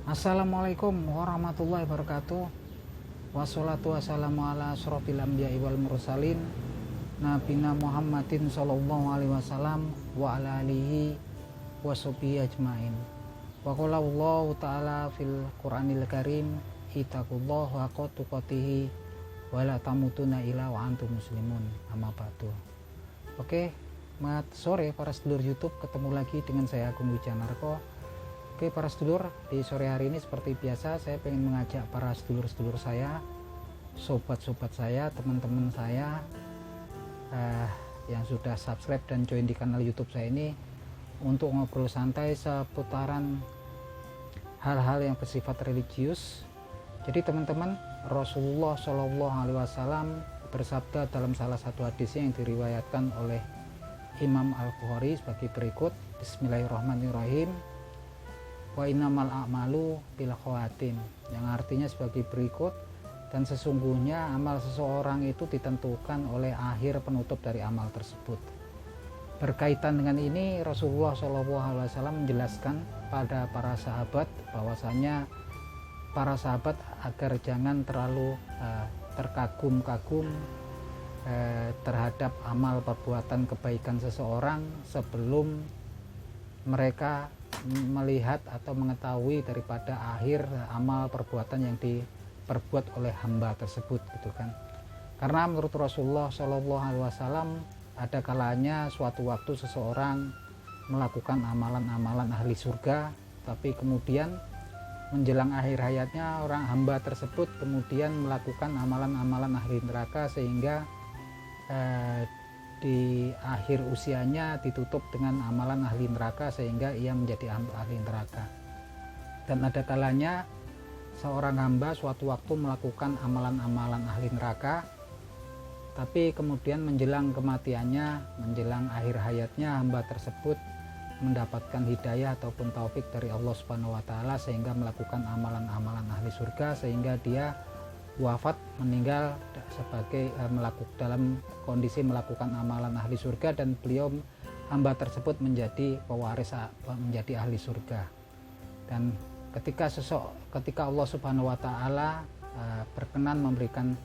Assalamualaikum warahmatullahi wabarakatuh. Wassalatu wassalamu ala asrofil anbiya'i wal mursalin Nabina Muhammadin sallallahu alaihi wasallam wa ala alihi wa sahbihi ajmain. Wa qala Allah ta'ala fil Qur'anil Karim ittaqullaha haqqa tuqatih wa la tamutunna illa wa antum muslimun. Amma ba'du. Oke, selamat sore para sedulur YouTube, ketemu lagi dengan saya Agung Wijanarko. Oke para sedulur, di sore hari ini seperti biasa saya pengen mengajak para sedulur-sedulur saya, sobat-sobat saya, teman-teman saya yang sudah subscribe dan join di kanal YouTube saya ini untuk ngobrol santai seputaran hal-hal yang bersifat religius. Jadi teman-teman, Rasulullah Shallallahu Alaihi Wasallam bersabda dalam salah satu hadisnya yang diriwayatkan oleh Imam Al-Bukhari sebagai berikut. Bismillahirrahmanirrahim. Wa innamal a'malu bil khawatim, yang artinya sebagai berikut, dan sesungguhnya amal seseorang itu ditentukan oleh akhir penutup dari amal tersebut. Berkaitan dengan ini, Rasulullah SAW menjelaskan pada para sahabat bahwasanya para sahabat agar jangan terlalu terkagum-kagum terhadap amal perbuatan kebaikan seseorang sebelum mereka melihat atau mengetahui daripada akhir amal perbuatan yang diperbuat oleh hamba tersebut, gitu kan. Karena menurut Rasulullah Shallallahu Alaihi Wasallam ada kalanya suatu waktu seseorang melakukan amalan-amalan ahli surga, tapi kemudian menjelang akhir hayatnya orang hamba tersebut kemudian melakukan amalan-amalan ahli neraka, sehingga di akhir usianya ditutup dengan amalan ahli neraka sehingga ia menjadi ahli neraka. Dan ada kalanya seorang hamba suatu waktu melakukan amalan-amalan ahli neraka, tapi kemudian menjelang kematiannya, menjelang akhir hayatnya, hamba tersebut mendapatkan hidayah ataupun taufik dari Allah Subhanahu wa taala sehingga melakukan amalan-amalan ahli surga, sehingga dia wafat, meninggal sebagai dalam kondisi melakukan amalan ahli surga, dan beliau hamba tersebut menjadi pewaris, menjadi ahli surga. Dan ketika Allah Subhanahu wa taala berkenan memberikan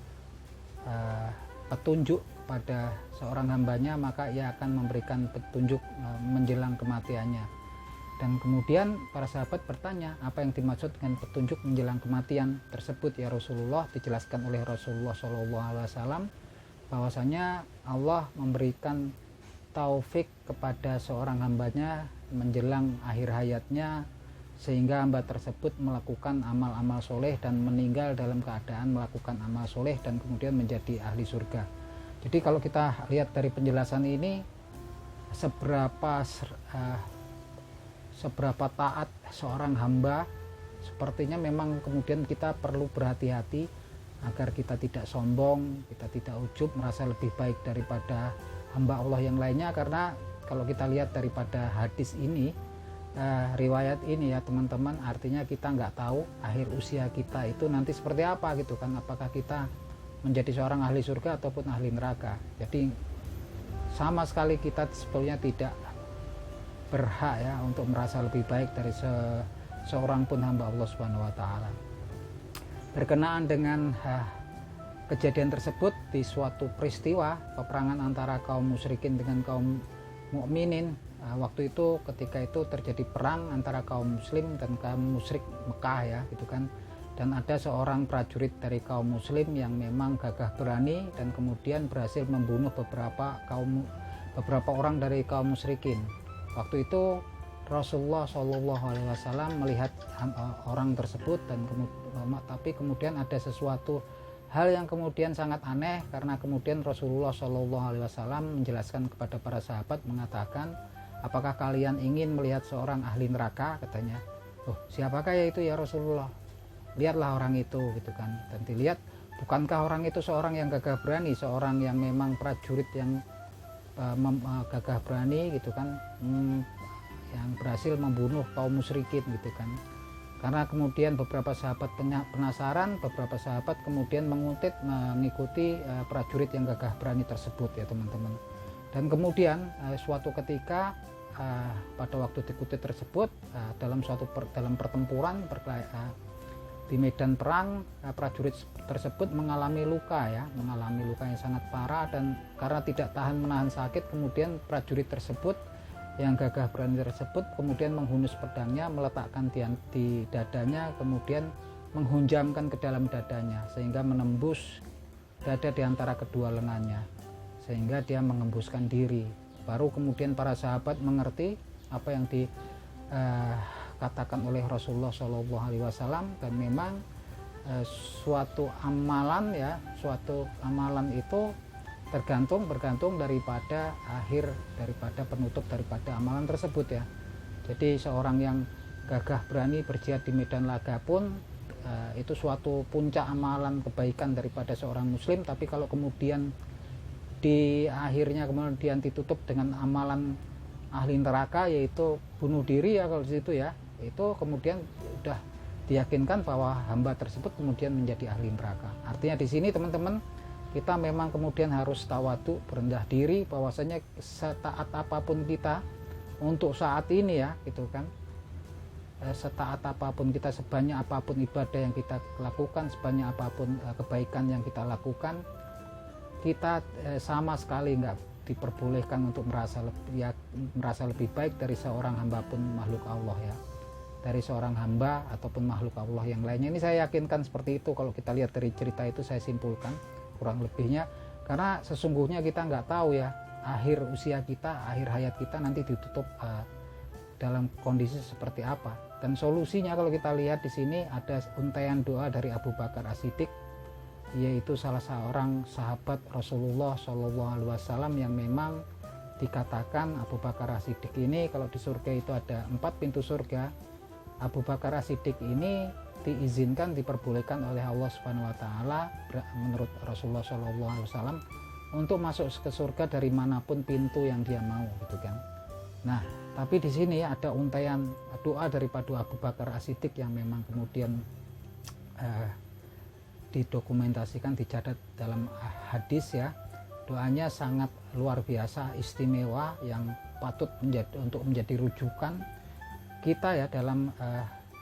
petunjuk pada seorang hambanya, maka ia akan memberikan petunjuk menjelang kematiannya. Dan kemudian para sahabat bertanya, apa yang dimaksud dengan petunjuk menjelang kematian tersebut ya Rasulullah? Dijelaskan oleh Rasulullah SAW bahwasanya Allah memberikan taufik kepada seorang hambanya menjelang akhir hayatnya, sehingga hamba tersebut melakukan amal-amal soleh dan meninggal dalam keadaan melakukan amal soleh dan kemudian menjadi ahli surga. Jadi kalau kita lihat dari penjelasan ini, seberapa taat seorang hamba, sepertinya memang kemudian kita perlu berhati-hati agar kita tidak sombong, kita tidak ujub, merasa lebih baik daripada hamba Allah yang lainnya. Karena kalau kita lihat daripada hadis ini, riwayat ini ya teman-teman, artinya kita nggak tahu akhir usia kita itu nanti seperti apa, gitu kan. Apakah kita menjadi seorang ahli surga ataupun ahli neraka. Jadi sama sekali kita sebetulnya tidak berhak ya untuk merasa lebih baik dari seorang pun hamba Allah Subhanahu wa taala. Berkenaan dengan kejadian tersebut, di suatu peristiwa peperangan antara kaum musyrikin dengan kaum mukminin, waktu itu ketika itu terjadi perang antara kaum muslim dan kaum musyrik Mekah ya, gitu kan. Dan ada seorang prajurit dari kaum muslim yang memang gagah berani dan kemudian berhasil membunuh beberapa orang dari kaum musyrikin. Waktu itu Rasulullah SAW melihat orang tersebut, dan tapi kemudian ada sesuatu hal yang kemudian sangat aneh, karena kemudian Rasulullah SAW menjelaskan kepada para sahabat, mengatakan, apakah kalian ingin melihat seorang ahli neraka, katanya. Oh, siapakah ya itu ya Rasulullah? Lihatlah orang itu, gitu kan. Dan dilihat, bukankah orang itu seorang yang gagah berani, seorang yang memang prajurit yang gagah berani, gitu kan, yang berhasil membunuh kaum musyrikin, gitu kan. Karena kemudian beberapa sahabat penasaran, beberapa sahabat kemudian mengikuti prajurit yang gagah berani tersebut ya teman-teman. Dan kemudian suatu ketika pada waktu dikutip tersebut dalam pertempuran di medan perang, prajurit tersebut mengalami luka yang sangat parah, dan karena tidak tahan menahan sakit, kemudian prajurit tersebut yang gagah berani tersebut kemudian menghunus pedangnya, meletakkan di dadanya, kemudian menghunjamkan ke dalam dadanya sehingga menembus dada di antara kedua lengannya, sehingga dia mengembuskan diri. Baru kemudian para sahabat mengerti apa yang dikatakan oleh Rasulullah SAW, dan memang suatu amalan itu bergantung daripada penutup daripada amalan tersebut ya. Jadi seorang yang gagah berani berjihad di medan laga pun itu suatu puncak amalan kebaikan daripada seorang muslim, tapi kalau kemudian di akhirnya kemudian ditutup dengan amalan ahli neraka, yaitu bunuh diri ya, kalau di situ ya, itu kemudian sudah diyakinkan bahwa hamba tersebut kemudian menjadi ahli neraka. Artinya di sini teman-teman, kita memang kemudian harus tawadu, berendah diri, bahwasanya setaat apapun kita untuk saat ini ya, gitu kan, setaat apapun kita, sebanyak apapun ibadah yang kita lakukan, sebanyak apapun kebaikan yang kita lakukan, kita sama sekali nggak diperbolehkan untuk merasa lebih baik dari seorang hamba pun makhluk Allah ya, dari seorang hamba ataupun makhluk Allah yang lainnya. Ini saya yakinkan seperti itu. Kalau kita lihat dari cerita itu, saya simpulkan kurang lebihnya, karena sesungguhnya kita nggak tahu ya akhir usia kita, akhir hayat kita nanti ditutup dalam kondisi seperti apa. Dan solusinya kalau kita lihat di sini ada untaian doa dari Abu Bakar As-Siddiq, yaitu salah seorang sahabat Rasulullah SAW yang memang dikatakan Abu Bakar As-Siddiq ini, kalau di surga itu ada 4 pintu surga. Abu Bakar As-Siddiq ini diizinkan, diperbolehkan oleh Allah Subhanahu wa taala menurut Rasulullah SAW untuk masuk ke surga dari manapun pintu yang dia mau, gitu kan. Nah, tapi di sini ada untaian doa daripada Abu Bakar As-Siddiq yang memang kemudian didokumentasikan, dicatat dalam hadis ya. Doanya sangat luar biasa, istimewa, yang patut untuk menjadi rujukan kita ya dalam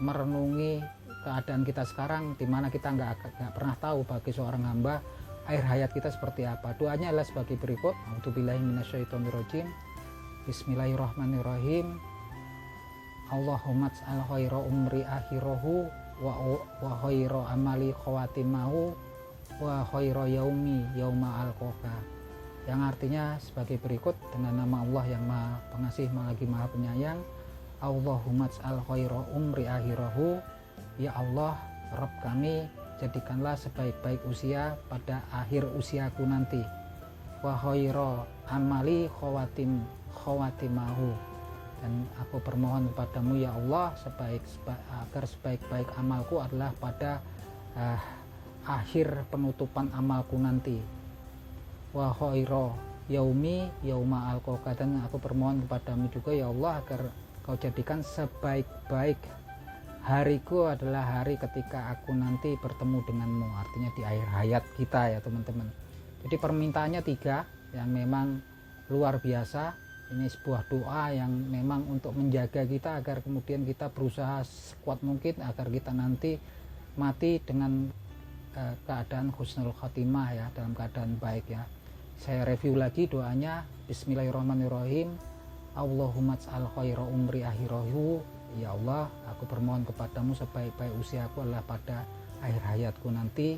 merenungi keadaan kita sekarang, di mana kita nggak pernah tahu bagi seorang hamba akhir hayat kita seperti apa. Doanya adalah sebagai berikut: A'udzubillahi minasyaitonirrajim. Bismillahirrahmanirrahim. Allahumma ij'al khaira umri akhirahu wa khaira amali khawatimahu wa khaira yaumi yauma alqaka. Yang artinya sebagai berikut: dengan nama Allah yang Maha Pengasih lagi Maha Penyayang. Allahumma ij'al khaira umri akhirahu, ya Allah, Rabb kami, jadikanlah sebaik-baik usia pada akhir usiaku nanti. Wa khaira amali khawatimahu, dan aku bermohon kepadamu ya Allah agar sebaik-baik amalku adalah pada akhir penutupan amalku nanti. Wa khaira yaumi yauma alqaka, dan aku bermohon kepadamu juga ya Allah agar kau jadikan sebaik-baik hariku adalah hari ketika aku nanti bertemu denganmu. Artinya di akhir hayat kita ya teman-teman. Jadi permintaannya 3 yang memang luar biasa. Ini sebuah doa yang memang untuk menjaga kita agar kemudian kita berusaha sekuat mungkin agar kita nanti mati dengan keadaan husnul khotimah ya, dalam keadaan baik ya. Saya review lagi doanya. Bismillahirrahmanirrahim. Allahumma ij'al khaira umri akhirahu, ya Allah, aku bermohon kepadamu sebaik-baik usiaku adalah pada akhir hayatku nanti.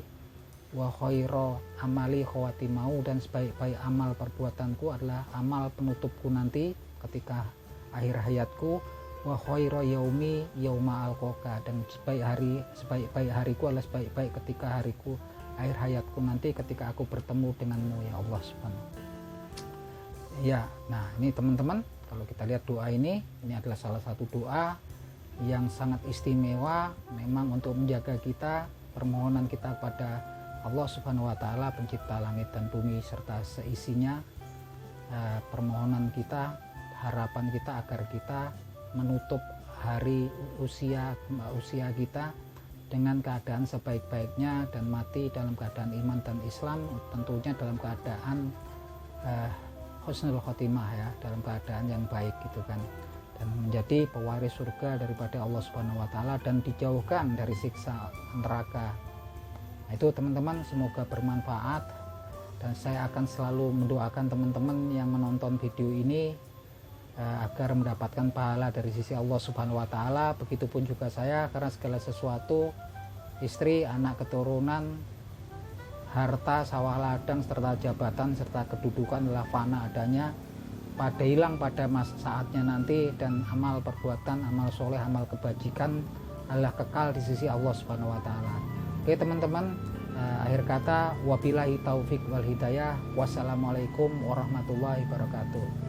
Wa khaira amali khawatimahu, dan sebaik-baik amal perbuatanku adalah amal penutupku nanti ketika akhir hayatku. Wa khaira yaumi yauma alqaka, dan sebaik-baik hariku adalah sebaik-baik ketika hariku akhir hayatku nanti ketika aku bertemu denganmu ya Allah Subhanahu. Ya, nah ini teman-teman, kalau kita lihat doa ini adalah salah satu doa yang sangat istimewa memang untuk menjaga kita, permohonan kita pada Allah Subhanahu wa taala, pencipta langit dan bumi serta seisinya. Permohonan kita, harapan kita agar kita menutup hari usia kita dengan keadaan sebaik-baiknya dan mati dalam keadaan iman dan Islam, tentunya dalam keadaan husnul khotimah ya, dalam keadaan yang baik gitu kan, dan menjadi pewaris surga daripada Allah Subhanahu wa taala dan dijauhkan dari siksa neraka. Nah, itu teman-teman, semoga bermanfaat, dan saya akan selalu mendoakan teman-teman yang menonton video ini agar mendapatkan pahala dari sisi Allah Subhanahu wa taala. Begitupun juga saya, karena segala sesuatu, istri, anak, keturunan, harta, sawah ladang, serta jabatan, serta kedudukan adalah fana adanya, pada hilang pada saatnya nanti, dan amal perbuatan, amal soleh, amal kebajikan adalah kekal di sisi Allah Subhanahu wa taala. Oke teman-teman, akhir kata wabillahi taufik wal hidayah. Wassalamualaikum warahmatullahi wabarakatuh.